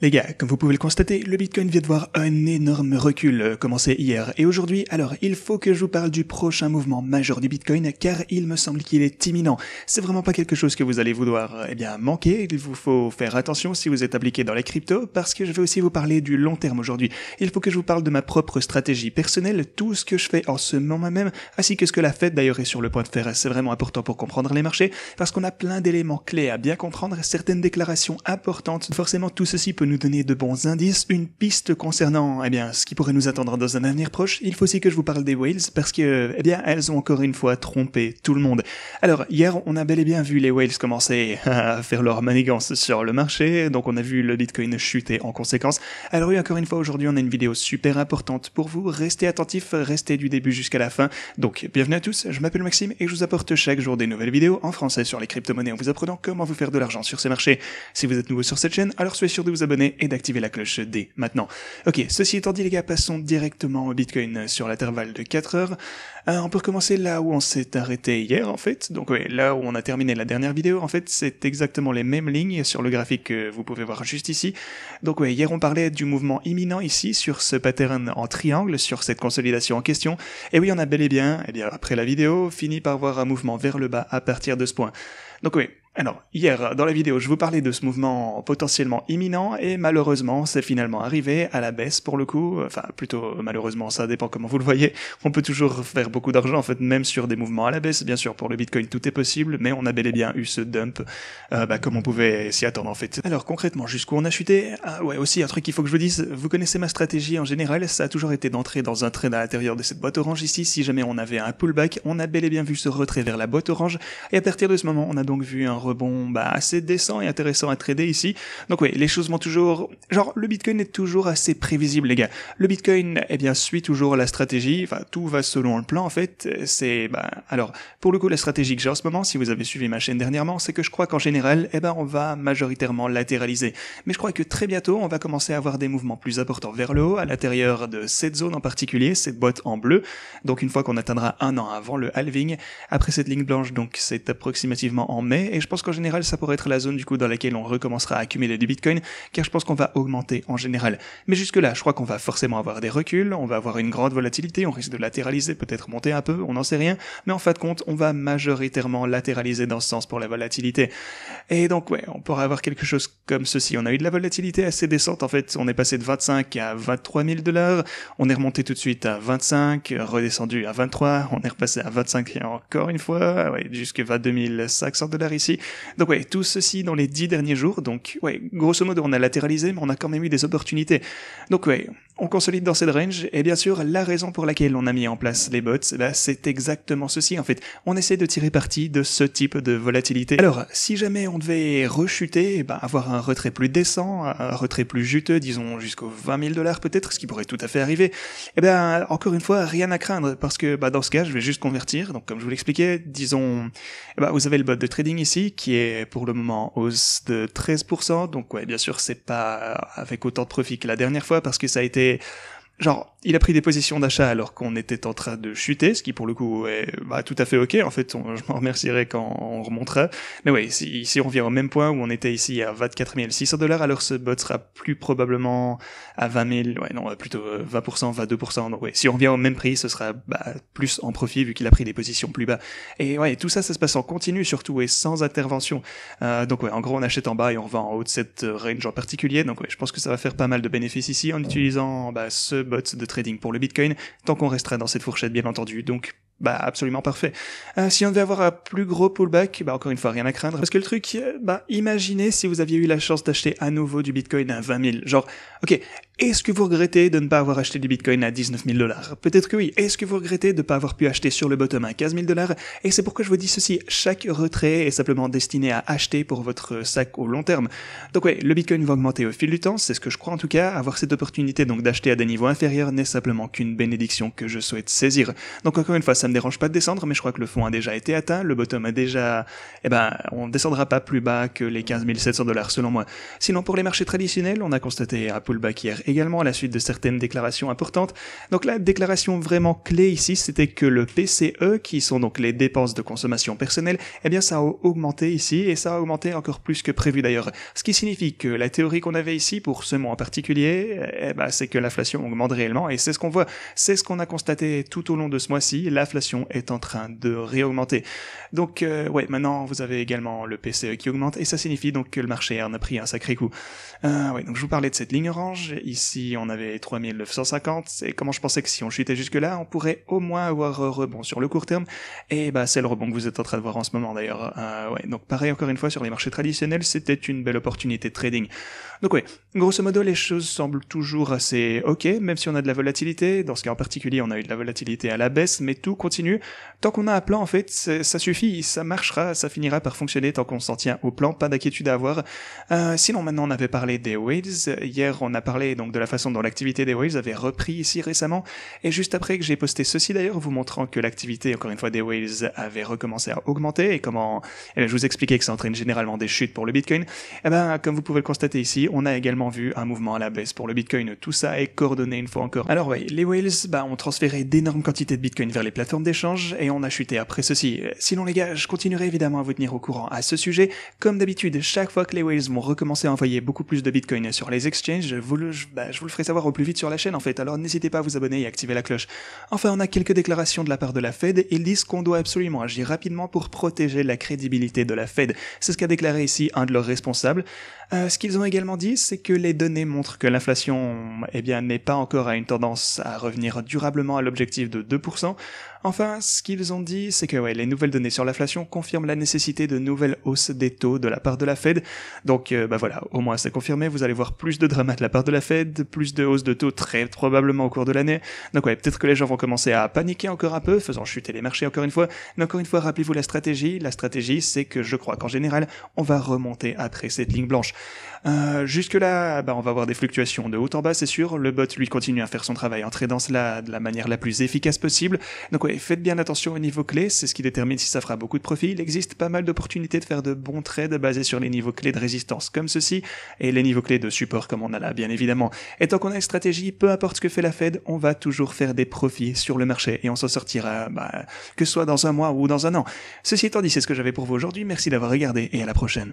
Les gars, comme vous pouvez le constater, le Bitcoin vient de voir un énorme recul commencer hier et aujourd'hui. Alors, il faut que je vous parle du prochain mouvement majeur du Bitcoin car il me semble qu'il est imminent. C'est vraiment pas quelque chose que vous allez vouloir manquer. Il vous faut faire attention si vous êtes impliqué dans les cryptos parce que je vais aussi vous parler du long terme aujourd'hui. Il faut que je vous parle de ma propre stratégie personnelle, tout ce que je fais en ce moment même, ainsi que ce que la Fed d'ailleurs est sur le point de faire. C'est vraiment important pour comprendre les marchés parce qu'on a plein d'éléments clés à bien comprendre, certaines déclarations importantes. Forcément, tout ceci peut nous donner de bons indices, une piste concernant ce qui pourrait nous attendre dans un avenir proche. Il faut aussi que je vous parle des whales parce que elles ont encore une fois trompé tout le monde. Alors hier on a bel et bien vu les whales commencer à faire leur manigance sur le marché, donc on a vu le Bitcoin chuter en conséquence. Alors oui, encore une fois aujourd'hui on a une vidéo super importante pour vous, restez attentifs, restez du début jusqu'à la fin. Donc bienvenue à tous, je m'appelle Maxime et je vous apporte chaque jour des nouvelles vidéos en français sur les crypto-monnaies en vous apprenant comment vous faire de l'argent sur ces marchés. Si vous êtes nouveau sur cette chaîne, alors soyez sûr de vous abonner et d'activer la cloche dès maintenant. Ok, ceci étant dit les gars, passons directement au Bitcoin sur l'intervalle de 4 heures. On peut recommencer là où on s'est arrêté hier en fait. Donc oui, là où on a terminé la dernière vidéo, en fait c'est exactement les mêmes lignes sur le graphique que vous pouvez voir juste ici. Donc oui, hier on parlait du mouvement imminent ici sur ce pattern en triangle, sur cette consolidation en question. Et oui, on a bel et bien, après la vidéo, fini par voir un mouvement vers le bas à partir de ce point. Donc oui, alors, hier, dans la vidéo, je vous parlais de ce mouvement potentiellement imminent, et malheureusement, c'est finalement arrivé à la baisse pour le coup, enfin, plutôt malheureusement, ça dépend comment vous le voyez. On peut toujours faire beaucoup d'argent, en fait, même sur des mouvements à la baisse, bien sûr, pour le Bitcoin, tout est possible, mais on a bel et bien eu ce dump, comme on pouvait s'y attendre, en fait. Alors, concrètement, jusqu'où on a chuté? Aussi, un truc qu'il faut que je vous dise, vous connaissez ma stratégie en général, ça a toujours été d'entrer dans un trade à l'intérieur de cette boîte orange ici, si jamais on avait un pullback, on a bel et bien vu ce retrait vers la boîte orange, et à partir de ce moment, on a donc vu un rebond assez décent et intéressant à trader ici. Donc oui, les choses vont toujours... le Bitcoin est toujours assez prévisible les gars. Le Bitcoin, suit toujours la stratégie, enfin tout va selon le plan en fait. Alors, pour le coup, la stratégie que j'ai en ce moment, si vous avez suivi ma chaîne dernièrement, c'est que je crois qu'en général, on va majoritairement latéraliser. Mais je crois que très bientôt, on va commencer à avoir des mouvements plus importants vers le haut, à l'intérieur de cette zone en particulier, cette boîte en bleu. Donc une fois qu'on atteindra un an avant le halving, après cette ligne blanche, donc c'est approximativement en mai, et je pense qu'en général, ça pourrait être la zone du coup dans laquelle on recommencera à accumuler du Bitcoin, car je pense qu'on va augmenter en général. Mais jusque là, je crois qu'on va forcément avoir des reculs, on va avoir une grande volatilité, on risque de latéraliser, peut-être monter un peu, on n'en sait rien, mais en fin de compte, on va majoritairement latéraliser dans ce sens pour la volatilité. Et donc ouais, on pourra avoir quelque chose comme ceci. On a eu de la volatilité assez décente en fait, on est passé de 25 à 23 000 $, on est remonté tout de suite à 25, redescendu à 23, on est repassé à 25 et encore une fois, jusqu'à 22 500 $ ici. Donc ouais, tout ceci dans les 10 derniers jours, donc ouais, grosso modo on a latéralisé, mais on a quand même eu des opportunités. Donc ouais, on consolide dans cette range, et bien sûr, la raison pour laquelle on a mis en place les bots, c'est exactement ceci en fait. On essaie de tirer parti de ce type de volatilité. Alors, si jamais on devait rechuter, avoir un retrait plus décent, un retrait plus juteux, disons jusqu'aux 20 000 $ peut-être, ce qui pourrait tout à fait arriver, encore une fois, rien à craindre, parce que dans ce cas, je vais juste convertir. Donc comme je vous l'expliquais, disons, vous avez le bot de trading ici, qui est pour le moment hausse de 13%, donc ouais, bien sûr, c'est pas avec autant de profit que la dernière fois, parce que ça a été il a pris des positions d'achat alors qu'on était en train de chuter, ce qui pour le coup est tout à fait ok, en fait, je m'en remercierai quand on remontera. Mais oui, si on revient au même point où on était ici à 24 600 $, alors ce bot sera plus probablement à 20 000, plutôt 20%, 22%, donc ouais, si on revient au même prix, ce sera plus en profit vu qu'il a pris des positions plus bas. Et ouais, tout ça se passe en continu surtout et sans intervention. Donc ouais, en gros on achète en bas et on revend en haut de cette range en particulier, donc ouais, je pense que ça va faire pas mal de bénéfices ici en utilisant ce bot de trading pour le Bitcoin, tant qu'on restera dans cette fourchette bien entendu, donc absolument parfait. Si on devait avoir un plus gros pullback, encore une fois rien à craindre, parce que le truc, imaginez si vous aviez eu la chance d'acheter à nouveau du Bitcoin à 20 000, ok, est-ce que vous regrettez de ne pas avoir acheté du Bitcoin à 19 000 $? Peut-être que oui. Est-ce que vous regrettez de ne pas avoir pu acheter sur le bottom à 15 000 $? Et c'est pourquoi je vous dis ceci, chaque retrait est simplement destiné à acheter pour votre sac au long terme. Donc ouais, le Bitcoin va augmenter au fil du temps, c'est ce que je crois en tout cas, avoir cette opportunité donc d'acheter à des niveaux inférieurs n'est simplement qu'une bénédiction que je souhaite saisir. Donc encore une fois, ça me dérange pas de descendre, mais je crois que le fond a déjà été atteint, le bottom a déjà... on descendra pas plus bas que les 15 700 $ selon moi. Sinon pour les marchés traditionnels, on a constaté un pullback hier également à la suite de certaines déclarations importantes. Donc la déclaration vraiment clé ici, c'était que le PCE, qui sont donc les dépenses de consommation personnelle, eh bien ça a augmenté ici, et ça a augmenté encore plus que prévu d'ailleurs. Ce qui signifie que la théorie qu'on avait ici, pour ce mois en particulier, c'est que l'inflation augmente réellement, et c'est ce qu'on voit, c'est ce qu'on a constaté tout au long de ce mois-ci, l'inflation est en train de réaugmenter. Donc maintenant vous avez également le PCE qui augmente, et ça signifie donc que le marché en a pris un sacré coup. Donc je vous parlais de cette ligne orange, ici on avait 3950, et comment je pensais que si on chutait jusque là, on pourrait au moins avoir un rebond sur le court terme, et c'est le rebond que vous êtes en train de voir en ce moment d'ailleurs. Donc pareil encore une fois sur les marchés traditionnels, c'était une belle opportunité de trading. Donc grosso modo les choses semblent toujours assez ok, même si on a de la volatilité. Dans ce cas en particulier on a eu de la volatilité à la baisse, mais tout continue. Tant qu'on a un plan en fait, ça suffit, ça marchera, ça finira par fonctionner tant qu'on s'en tient au plan, pas d'inquiétude à avoir. Sinon maintenant on avait parlé des whales, hier on a parlé donc de la façon dont l'activité des whales avait repris ici récemment, et juste après que j'ai posté ceci d'ailleurs vous montrant que l'activité encore une fois des whales avait recommencé à augmenter, et comment je vous expliquais que ça entraîne généralement des chutes pour le Bitcoin, comme vous pouvez le constater ici, on a également vu un mouvement à la baisse pour le Bitcoin. Tout ça est coordonné une fois encore. Alors les whales ont transféré d'énormes quantités de Bitcoin vers les plateformes d'échange, et on a chuté après ceci. Sinon les gars, je continuerai évidemment à vous tenir au courant à ce sujet. Comme d'habitude, chaque fois que les whales vont recommencer à envoyer beaucoup plus de Bitcoin sur les exchanges, je vous le ferai savoir au plus vite sur la chaîne en fait, alors n'hésitez pas à vous abonner et activer la cloche. Enfin, on a quelques déclarations de la part de la Fed. Ils disent qu'on doit absolument agir rapidement pour protéger la crédibilité de la Fed. C'est ce qu'a déclaré ici un de leurs responsables. Ce qu'ils ont également dit, c'est que les données montrent que l'inflation n'est pas encore à une tendance à revenir durablement à l'objectif de 2%. Enfin, ce qu'ils ont dit, c'est que les nouvelles données sur l'inflation confirment la nécessité de nouvelles hausses des taux de la part de la Fed. Donc au moins c'est confirmé, vous allez voir plus de drama de la part de la Fed, plus de hausses de taux très probablement au cours de l'année. Donc peut-être que les gens vont commencer à paniquer encore un peu, faisant chuter les marchés encore une fois. Mais encore une fois, rappelez-vous la stratégie. La stratégie, c'est que je crois qu'en général, on va remonter après cette ligne blanche. Jusque là, on va avoir des fluctuations de haut en bas, c'est sûr. Le bot, lui, continue à faire son travail en tradant cela de la manière la plus efficace possible. Donc faites bien attention au niveau clé, c'est ce qui détermine si ça fera beaucoup de profit. Il existe pas mal d'opportunités de faire de bons trades basés sur les niveaux clés de résistance comme ceci, et les niveaux clés de support comme on a là, bien évidemment. Et tant qu'on a une stratégie, peu importe ce que fait la Fed, on va toujours faire des profits sur le marché, et on s'en sortira, que ce soit dans un mois ou dans un an. Ceci étant dit, c'est ce que j'avais pour vous aujourd'hui. Merci d'avoir regardé, et à la prochaine.